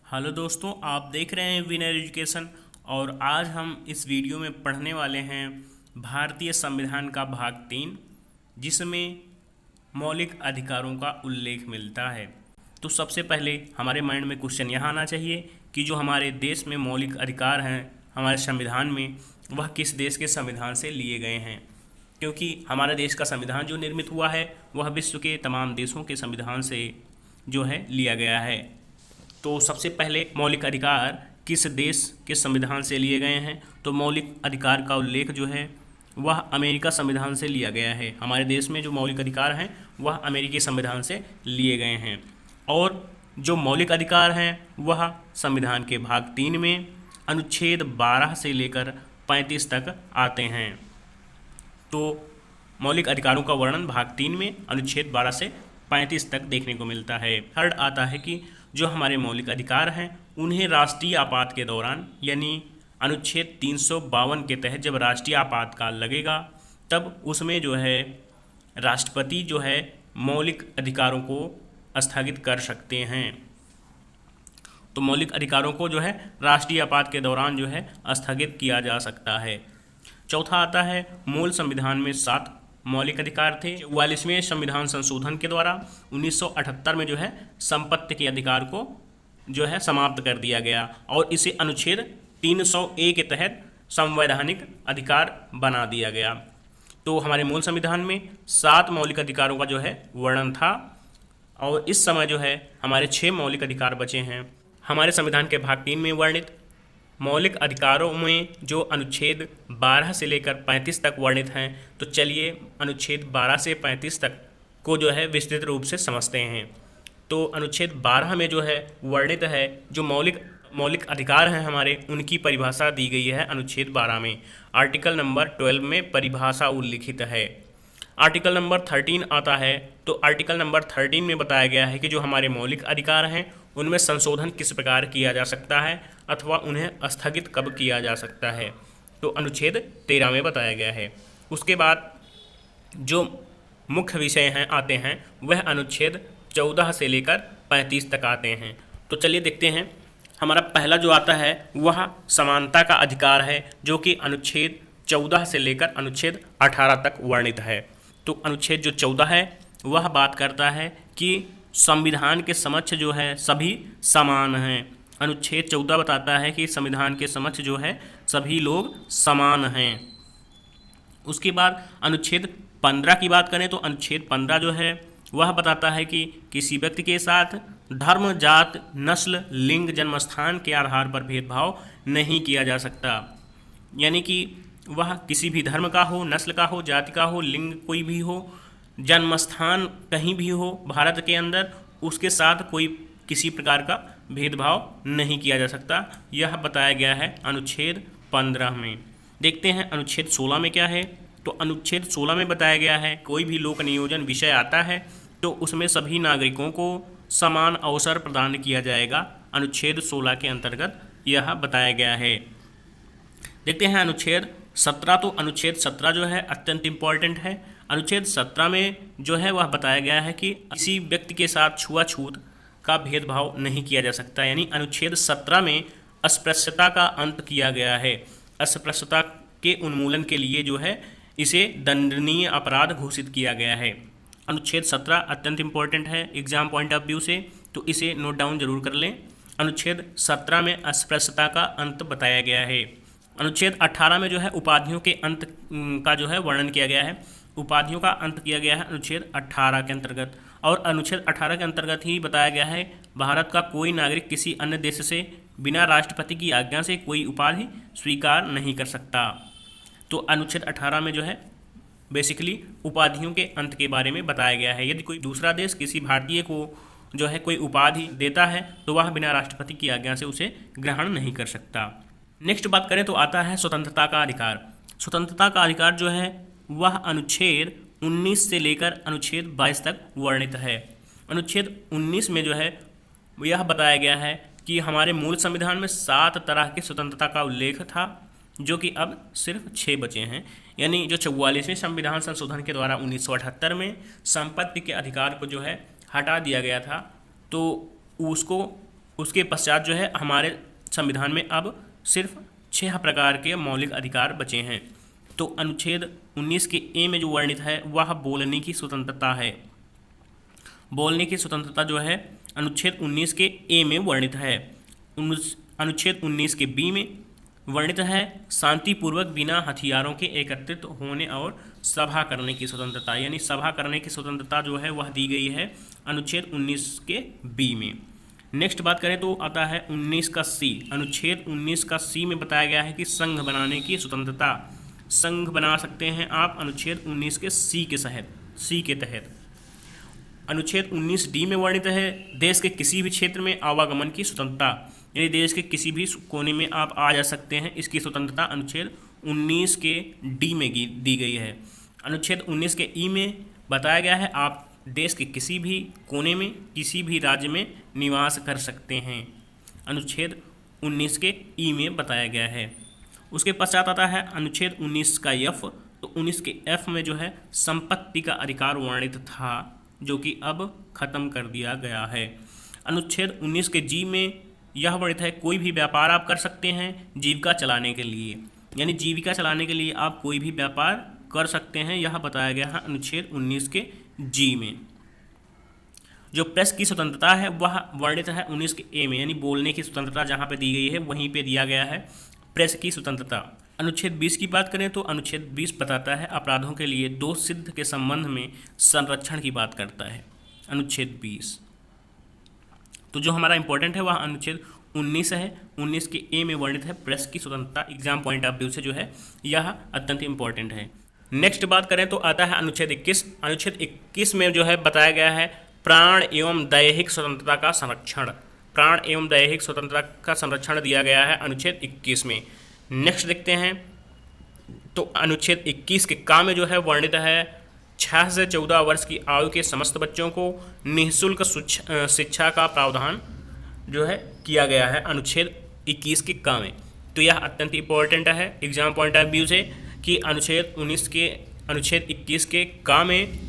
Hello दोस्तों, आप देख रहे हैं विनर एजुकेशन। और आज हम इस वीडियो में पढ़ने वाले हैं भारतीय संविधान का भाग 3, जिसमें मौलिक अधिकारों का उल्लेख मिलता है। तो सबसे पहले हमारे माइंड में क्वेश्चन यह आना चाहिए कि जो हमारे देश में मौलिक अधिकार हैं हमारे संविधान में, वह किस देश के संविधान से लिए गए हैं। क्योंकि हमारे देश का संविधान जो निर्मित हुआ है वह विश्व के तमाम देशों के संविधान से जो है लिया गया है। तो सबसे पहले मौलिक अधिकार किस देश के संविधान से लिए गए हैं, तो मौलिक अधिकार का उल्लेख जो है वह अमेरिका संविधान से लिया गया है। हमारे देश में जो मौलिक अधिकार हैं वह अमेरिकी संविधान से लिए गए हैं। और जो मौलिक अधिकार हैं वह संविधान के भाग 3 में अनुच्छेद 12 से लेकर 35 तक आते हैं। तो मौलिक अधिकारों का वर्णन भाग 3 में अनुच्छेद 12 से 35 तक देखने को मिलता है। थर्ड आता है कि जो हमारे मौलिक अधिकार हैं उन्हें राष्ट्रीय आपात के दौरान, यानी अनुच्छेद 352 के तहत जब राष्ट्रीय आपातकाल लगेगा तब उसमें जो है राष्ट्रपति जो है मौलिक अधिकारों को स्थगित कर सकते हैं। तो मौलिक अधिकारों को जो है राष्ट्रीय आपात के दौरान जो है स्थगित किया जा सकता है। चौथा आता है मूल संविधान में 7 मौलिक अधिकार थे। 44वें संविधान संशोधन के द्वारा 1978 में जो है संपत्ति के अधिकार को जो है समाप्त कर दिया गया और इसे अनुच्छेद 300A के तहत संवैधानिक अधिकार बना दिया गया। तो हमारे मूल संविधान में 7 मौलिक अधिकारों का जो है वर्णन था और इस समय जो है हमारे 6 मौलिक अधिकार बचे हैं। हमारे संविधान के भाग 3 में वर्णित मौलिक अधिकारों में जो अनुच्छेद 12 से लेकर 35 तक वर्णित हैं, तो चलिए अनुच्छेद 12 से 35 तक को जो है विस्तृत रूप से समझते हैं। तो अनुच्छेद 12 में जो है वर्णित है जो मौलिक अधिकार हैं हमारे, उनकी परिभाषा दी गई है अनुच्छेद 12 में। आर्टिकल नंबर 12 में परिभाषा उल्लिखित है। आर्टिकल नंबर 13 आता है, तो आर्टिकल नंबर 13 में बताया गया है कि जो हमारे मौलिक अधिकार हैं उनमें संशोधन किस प्रकार किया जा सकता है अथवा उन्हें स्थगित कब किया जा सकता है, तो अनुच्छेद 13 में बताया गया है। उसके बाद जो मुख्य विषय हैं आते हैं वह अनुच्छेद 14 से लेकर 35 तक आते हैं। तो चलिए देखते हैं। हमारा पहला जो आता है वह समानता का अधिकार है, जो कि अनुच्छेद 14 से लेकर अनुच्छेद 18 तक वर्णित है। तो अनुच्छेद जो 14 है वह बात करता है कि संविधान के समक्ष जो है सभी समान हैं। अनुच्छेद 14 बताता है कि संविधान के समक्ष जो है सभी लोग समान हैं। उसके बाद अनुच्छेद 15 की बात करें तो अनुच्छेद 15 जो है वह बताता है कि किसी व्यक्ति के साथ धर्म, जात, नस्ल, लिंग, जन्मस्थान के आधार पर भेदभाव नहीं किया जा सकता। यानी कि वह किसी भी धर्म का हो, नस्ल का हो, जाति का हो, लिंग कोई भी हो, जन्मस्थान कहीं भी हो भारत के अंदर, उसके साथ कोई किसी प्रकार का भेदभाव नहीं किया जा सकता। यह बताया गया है अनुच्छेद 15 में। देखते हैं अनुच्छेद 16 में क्या है। तो अनुच्छेद 16 में बताया गया है कोई भी लोक नियोजन विषय आता है तो उसमें सभी नागरिकों को समान अवसर प्रदान किया जाएगा। अनुच्छेद 16 के अंतर्गत यह बताया गया है। देखते हैं अनुच्छेद 17। तो अनुच्छेद 17 जो है अत्यंत इम्पॉर्टेंट है। अनुच्छेद 17 में जो है वह बताया गया है कि किसी व्यक्ति के साथ छुआछूत का भेदभाव नहीं किया जा सकता। यानी अनुच्छेद 17 में अस्पृश्यता का अंत किया गया है। अस्पृश्यता के उन्मूलन के लिए जो है इसे दंडनीय अपराध घोषित किया गया है। अनुच्छेद 17 अत्यंत इम्पॉर्टेंट है एग्जाम पॉइंट ऑफ व्यू से, तो इसे नोट डाउन जरूर कर लें। अनुच्छेद 17 में अस्पृश्यता का अंत बताया गया है। अनुच्छेद 18 में जो है उपाधियों के अंत का जो है वर्णन किया गया है। उपाधियों का अंत किया गया है अनुच्छेद 18 के अंतर्गत। और अनुच्छेद 18 के अंतर्गत ही बताया गया है भारत का कोई नागरिक किसी अन्य देश से बिना राष्ट्रपति की आज्ञा से कोई उपाधि स्वीकार नहीं कर सकता। तो अनुच्छेद 18 में जो है बेसिकली उपाधियों के अंत के बारे में बताया गया है। यदि कोई दूसरा देश किसी भारतीय को जो है कोई उपाधि देता है तो वह बिना राष्ट्रपति की आज्ञा से उसे ग्रहण नहीं कर सकता। नेक्स्ट बात करें तो आता है स्वतंत्रता का अधिकार। स्वतंत्रता का अधिकार जो है वह अनुच्छेद 19 से लेकर अनुच्छेद 22 तक वर्णित है। अनुच्छेद 19 में जो है यह बताया गया है कि हमारे मूल संविधान में 7 तरह की स्वतंत्रता का उल्लेख था, जो कि अब सिर्फ 6 बचे हैं। यानी जो 44वें संविधान संशोधन के द्वारा 1978 में संपत्ति के अधिकार को जो है हटा दिया गया था, तो उसको उसके पश्चात जो है हमारे संविधान में अब सिर्फ 6 प्रकार के मौलिक अधिकार बचे हैं। तो अनुच्छेद 19 के ए में जो वर्णित है वह बोलने की स्वतंत्रता है। बोलने की स्वतंत्रता जो है अनुच्छेद 19 के ए में वर्णित है। अनुच्छेद 19 के बी में वर्णित है शांतिपूर्वक बिना हथियारों के एकत्रित होने और सभा करने की स्वतंत्रता, यानी सभा करने की स्वतंत्रता जो है वह दी गई है अनुच्छेद 19 के बी में। नेक्स्ट बात करें तो आता है 19 का सी। अनुच्छेद 19 का सी में बताया गया है कि संघ बनाने की स्वतंत्रता, संघ बना सकते हैं आप अनुच्छेद 19 के सी के तहत। अनुच्छेद 19 डी में वर्णित है देश के किसी भी क्षेत्र में आवागमन की स्वतंत्रता, यानी देश के किसी भी कोने में आप आ जा सकते हैं, इसकी स्वतंत्रता अनुच्छेद 19 के डी में दी गई है। अनुच्छेद 19 के ई में बताया गया है आप देश के किसी भी कोने में किसी भी राज्य में निवास कर सकते हैं, अनुच्छेद 19 के ई में बताया गया है। उसके पश्चात आता है अनुच्छेद 19 का एफ। तो 19 के एफ में जो है संपत्ति का अधिकार वर्णित था, जो कि अब खत्म कर दिया गया है। अनुच्छेद 19 के जी में यह वर्णित है कोई भी व्यापार आप कर सकते हैं जीविका चलाने के लिए, यानी जीविका चलाने के लिए आप कोई भी व्यापार कर सकते हैं, यह बताया गया है अनुच्छेद 19 के जी में। जो प्रेस की स्वतंत्रता है वह वर्णित है 19 के ए में, यानी बोलने की स्वतंत्रता जहाँ पे दी गई है वहीं पे दिया गया है प्रेस की स्वतंत्रता। अनुच्छेद 20 की बात करें तो अनुच्छेद 20 बताता है अपराधों के लिए दोष सिद्ध के संबंध में संरक्षण की बात करता है, अनुच्छेद 20। तो जो हमारा इंपॉर्टेंट है वह अनुच्छेद 19 है। 19 के ए में वर्णित है प्रेस की स्वतंत्रता। एग्जाम पॉइंट ऑफ व्यू से जो है यह अत्यंत इंपॉर्टेंट है। नेक्स्ट बात करें तो आता है अनुच्छेद 21। अनुच्छेद 21 में जो है बताया गया है प्राण एवं दैहिक स्वतंत्रता का संरक्षण, प्राण एवं दैहिक स्वतंत्रता का संरक्षण दिया गया है अनुच्छेद 21 में। नेक्स्ट देखते हैं तो अनुच्छेद 21 के का में जो है वर्णित है 6 से 14 वर्ष की आयु के समस्त बच्चों को निःशुल्क शिक्षा का प्रावधान जो है किया गया है अनुच्छेद 21 के का में। तो यह अत्यंत इंपॉर्टेंट है एग्जाम पॉइंट ऑफ व्यू से कि अनुच्छेद 21 के का में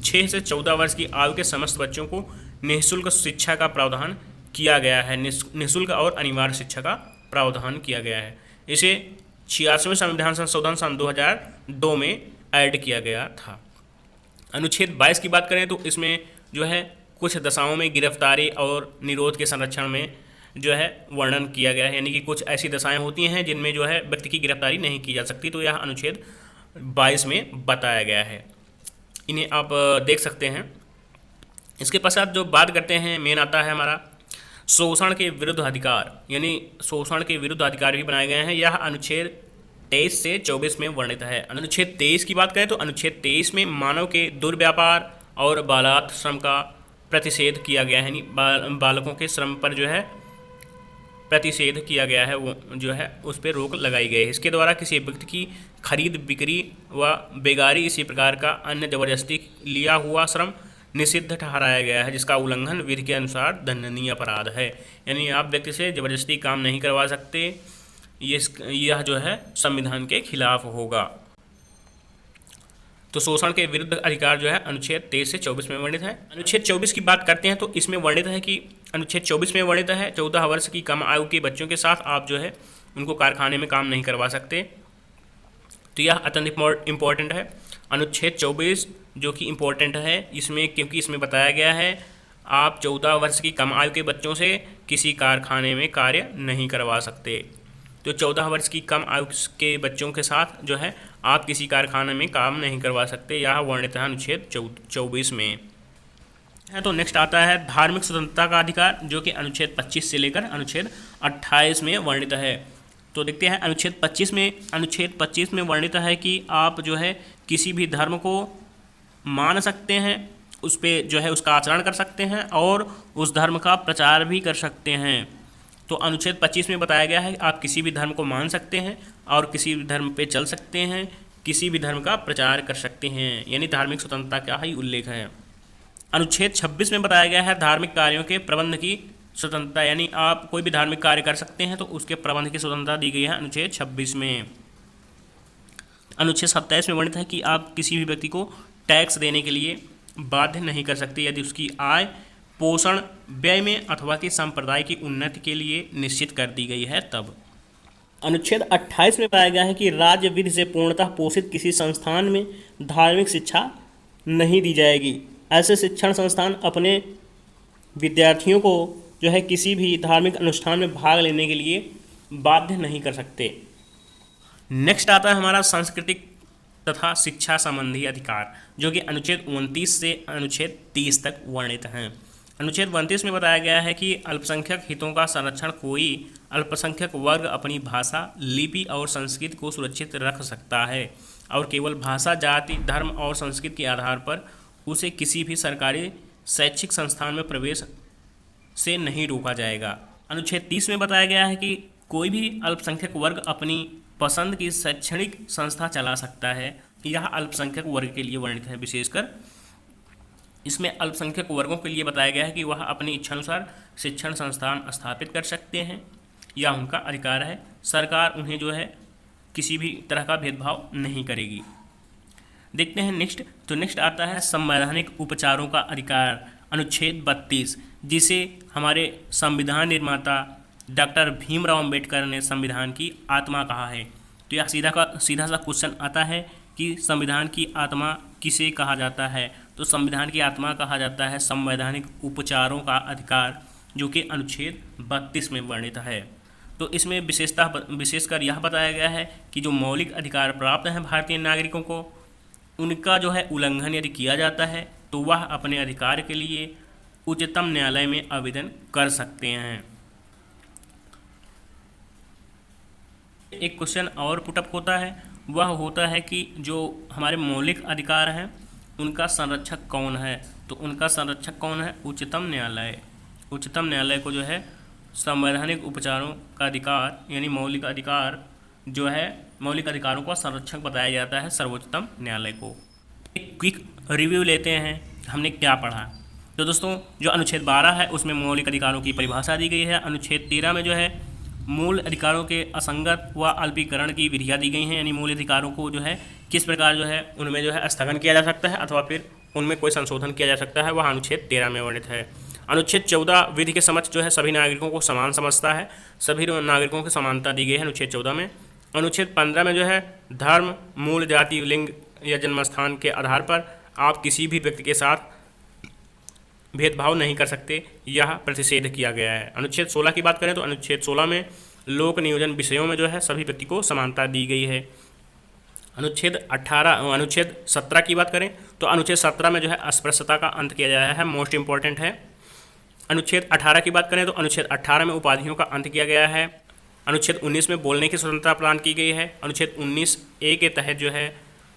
6 से 14 वर्ष की आयु के समस्त बच्चों को निःशुल्क शिक्षा का प्रावधान किया गया है, निःशुल्क और अनिवार्य शिक्षा का प्रावधान किया गया है। इसे 86वें संविधान संशोधन सन 2002 में ऐड किया गया था। अनुच्छेद 22 की बात करें तो इसमें जो है कुछ दशाओं में गिरफ्तारी और निरोध के संरक्षण में जो है वर्णन किया गया है, यानी कि कुछ ऐसी दशाएं होती हैं जिनमें जो है व्यक्ति की गिरफ्तारी नहीं की जा सकती, तो यह अनुच्छेद 22 में बताया गया है। इन्हें आप देख सकते हैं। इसके पश्चात जो बात करते हैं मेन आता है हमारा शोषण के विरुद्ध अधिकार, यानी शोषण के विरुद्ध अधिकार भी बनाए गए हैं। यह अनुच्छेद 23 से 24 में वर्णित है। अनुच्छेद 23 की बात करें तो अनुच्छेद 23 में मानव के दुर्व्यापार और बालात श्रम का प्रतिषेध किया गया है, यानी बालकों के श्रम पर जो है प्रतिषेध किया गया है, वो जो है उस पर रोक लगाई गई है। इसके द्वारा किसी व्यक्ति की खरीद बिक्री व बेगारी इसी प्रकार का अन्य जबरदस्ती लिया हुआ श्रम निषिद्ध ठहराया गया है, जिसका उल्लंघन विधि के अनुसार दंडनीय अपराध है। यानी आप व्यक्ति से जबरदस्ती काम नहीं करवा सकते, यह जो है संविधान के खिलाफ होगा। तो शोषण के विरुद्ध अधिकार जो है अनुच्छेद 23 से 24 में वर्णित है। अनुच्छेद 24 की बात करते हैं तो इसमें वर्णित है कि अनुच्छेद 24 में वर्णित है 14 वर्ष की कम आयु के बच्चों के साथ आप जो है उनको कारखाने में काम नहीं करवा सकते, तो यह अत्यंत इम्पॉर्टेंट है। अनुच्छेद 24 जो कि इम्पोर्टेंट है इसमें, क्योंकि इसमें बताया गया है आप 14 वर्ष की कम आयु के बच्चों से किसी कारखाने में कार्य नहीं करवा सकते। तो 14 वर्ष की कम आयु के बच्चों के साथ जो है आप किसी कारखाने में काम नहीं करवा सकते, यह वर्णित है अनुच्छेद 24 में। तो नेक्स्ट आता है धार्मिक स्वतंत्रता का अधिकार, जो कि अनुच्छेद 25 से लेकर अनुच्छेद 28 में वर्णित है। तो देखते हैं अनुच्छेद 25 में वर्णित है कि आप जो है किसी भी धर्म को मान सकते हैं, उस पर जो है उसका आचरण कर सकते हैं और उस धर्म का प्रचार भी कर सकते हैं। तो अनुच्छेद 25 में बताया गया है कि आप किसी भी धर्म को मान सकते हैं और किसी भी धर्म पे चल सकते हैं, किसी भी धर्म का प्रचार कर सकते हैं, यानी धार्मिक स्वतंत्रता का ही उल्लेख है। अनुच्छेद 26 में बताया गया है धार्मिक कार्यों के प्रबंध की स्वतंत्रता, यानी आप कोई भी धार्मिक कार्य कर सकते हैं तो उसके प्रबंध की स्वतंत्रता दी गई है अनुच्छेद 26 में। अनुच्छेद 27 में वर्णित है कि आप किसी भी व्यक्ति को टैक्स देने के लिए बाध्य नहीं कर सकते यदि उसकी आय पोषण व्यय में अथवा कि संप्रदाय की उन्नति के लिए निश्चित कर दी गई है तब। अनुच्छेद 28 में बताया गया है कि राज्य विधि से पूर्णतः पोषित किसी संस्थान में धार्मिक शिक्षा नहीं दी जाएगी। ऐसे शिक्षण संस्थान अपने विद्यार्थियों को जो है किसी भी धार्मिक अनुष्ठान में भाग लेने के लिए बाध्य नहीं कर सकते। नेक्स्ट आता है हमारा सांस्कृतिक तथा शिक्षा संबंधी अधिकार, जो कि अनुच्छेद 29 से अनुच्छेद 30 तक वर्णित हैं। अनुच्छेद 29 में बताया गया है कि अल्पसंख्यक हितों का संरक्षण कोई अल्पसंख्यक वर्ग अपनी भाषा, लिपि और संस्कृति को सुरक्षित रख सकता है और केवल भाषा, जाति, धर्म और संस्कृति के आधार पर उसे किसी भी सरकारी शैक्षिक संस्थान में प्रवेश से नहीं रोका जाएगा। अनुच्छेद 30 में बताया गया है कि कोई भी अल्पसंख्यक वर्ग अपनी पसंद की शैक्षणिक संस्था चला सकता है। यह अल्पसंख्यक वर्ग के लिए वर्णित है। विशेषकर इसमें अल्पसंख्यक वर्गों के लिए बताया गया है कि वह अपनी इच्छानुसार शिक्षण संस्थान स्थापित कर सकते हैं, यह उनका अधिकार है। सरकार उन्हें जो है किसी भी तरह का भेदभाव नहीं करेगी। देखते हैं नेक्स्ट। तो नेक्स्ट आता है संवैधानिक उपचारों का अधिकार, अनुच्छेद 32, जिसे हमारे संविधान निर्माता डॉक्टर भीमराव अंबेडकर ने संविधान की आत्मा कहा है। तो यह सीधा सा क्वेश्चन आता है कि संविधान की आत्मा किसे कहा जाता है। तो संविधान की आत्मा कहा जाता है संवैधानिक उपचारों का अधिकार, जो कि अनुच्छेद 32 में वर्णित है। तो इसमें विशेषकर यह बताया गया है कि जो मौलिक अधिकार प्राप्त हैं भारतीय नागरिकों को, उनका जो है उल्लंघन यदि किया जाता है तो वह अपने अधिकार के लिए उच्चतम न्यायालय में आवेदन कर सकते हैं। एक क्वेश्चन और पुटअप होता है, वह होता है कि जो हमारे मौलिक अधिकार हैं उनका संरक्षक कौन है। तो उनका संरक्षक कौन है? उच्चतम न्यायालय। उच्चतम न्यायालय को जो है संवैधानिक उपचारों का अधिकार यानी मौलिक अधिकार जो है मौलिक अधिकारों का संरक्षक बताया जाता है सर्वोच्चतम न्यायालय को। एक क्विक रिव्यू लेते हैं हमने क्या पढ़ा। तो दोस्तों जो अनुच्छेद 12 है उसमें मौलिक अधिकारों की परिभाषा दी गई है। अनुच्छेद 13 में जो है मूल अधिकारों के असंगत व अल्पीकरण की विधियाँ दी गई हैं, यानी मूल अधिकारों को जो है किस प्रकार जो है उनमें जो है स्थगन किया जा सकता है अथवा फिर उनमें कोई संशोधन किया जा सकता है, वह अनुच्छेद 13 में वर्णित है। अनुच्छेद 14 विधि के समक्ष जो है सभी नागरिकों को समान समझता है, सभी नागरिकों की समानता दी गई है अनुच्छेद 14 में। अनुच्छेद 15 में जो है धर्म, मूल जाति, लिंग या जन्मस्थान के आधार पर आप किसी भी व्यक्ति के साथ भेदभाव नहीं कर सकते, यह प्रतिषेध किया गया है। अनुच्छेद 16 की बात करें तो अनुच्छेद 16 में लोक नियोजन विषयों में जो है सभी व्यक्ति को समानता दी गई है। अनुच्छेद 17 की बात करें तो अनुच्छेद 17 में जो है अस्पृश्यता का अंत किया गया है, मोस्ट इंपॉर्टेंट है। अनुच्छेद 18 की बात करें तो अनुच्छेद 18 में उपाधियों का अंत किया गया है। अनुच्छेद 19 में बोलने की स्वतंत्रता प्रदान की गई है। अनुच्छेद 19A के तहत जो है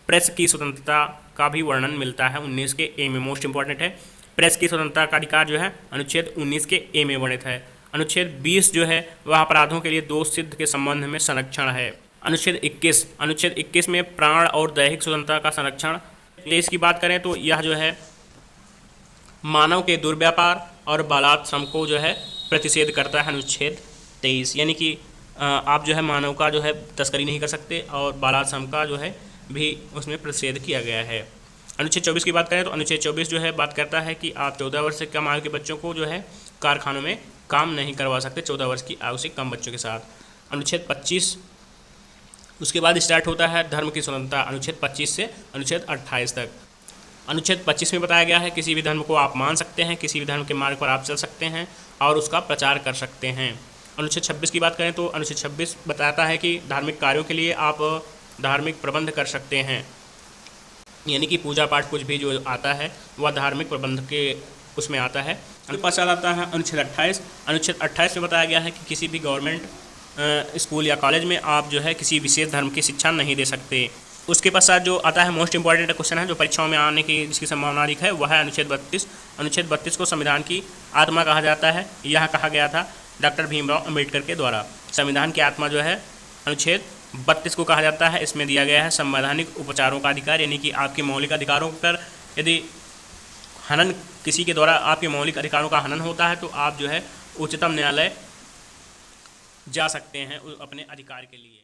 प्रेस की स्वतंत्रता का भी वर्णन मिलता है। 19 के ए में मोस्ट इंपॉर्टेंट है, प्रेस की स्वतंत्रता का अधिकार जो है अनुच्छेद 19 के ए में वर्णित है। अनुच्छेद 20 जो है वह अपराधों के लिए दोष सिद्ध के संबंध में संरक्षण है। अनुच्छेद 21 में प्राण और दैहिक स्वतंत्रता का संरक्षण। 23 की बात करें तो यह जो है मानव के दुर्व्यापार और बालात श्रम को जो है प्रतिषेध करता है। अनुच्छेद 23 यानी कि आप जो है मानव का जो है तस्करी नहीं कर सकते और बालात श्रम का जो है भी उसमें प्रतिषेध किया गया है। अनुच्छेद 24 की बात करें तो अनुच्छेद 24 जो है बात करता है कि आप 14 वर्ष से कम आयु के बच्चों को जो है कारखानों में काम नहीं करवा सकते 14 वर्ष की आयु से कम बच्चों के साथ। अनुच्छेद 25 उसके बाद स्टार्ट होता है धर्म की स्वतंत्रता, अनुच्छेद 25 से अनुच्छेद 28 तक। अनुच्छेद 25 में बताया गया है किसी भी धर्म को आप मान सकते हैं, किसी भी धर्म के मार्ग पर आप चल सकते हैं और उसका प्रचार कर सकते हैं। अनुच्छेद 26 की बात करें तो अनुच्छेद 26 बताता है कि धार्मिक कार्यों के लिए आप धार्मिक प्रबंध कर सकते हैं, यानी कि पूजा पाठ कुछ भी जो आता है वह धार्मिक प्रबंध के उसमें आता है। पास आता है अनुच्छेद 28। अनुच्छेद 28 में बताया गया है कि किसी भी गवर्नमेंट स्कूल या कॉलेज में आप जो है किसी विशेष धर्म की शिक्षा नहीं दे सकते। उसके पश्चात जो आता है मोस्ट इंपॉर्टेंट क्वेश्चन है जो परीक्षाओं में आने की जिसकी संभावना अधिक है, वह है अनुच्छेद 32। अनुच्छेद 32 को संविधान की आत्मा कहा जाता है। यह कहा गया था डॉक्टर भीमराव अम्बेडकर के द्वारा। संविधान की आत्मा जो है अनुच्छेद 32 को कहा जाता है। इसमें दिया गया है संवैधानिक उपचारों का अधिकार, यानी कि आपके मौलिक अधिकारों पर यदि हनन किसी के द्वारा आपके मौलिक अधिकारों का हनन होता है तो आप जो है उच्चतम न्यायालय जा सकते हैं अपने अधिकार के लिए।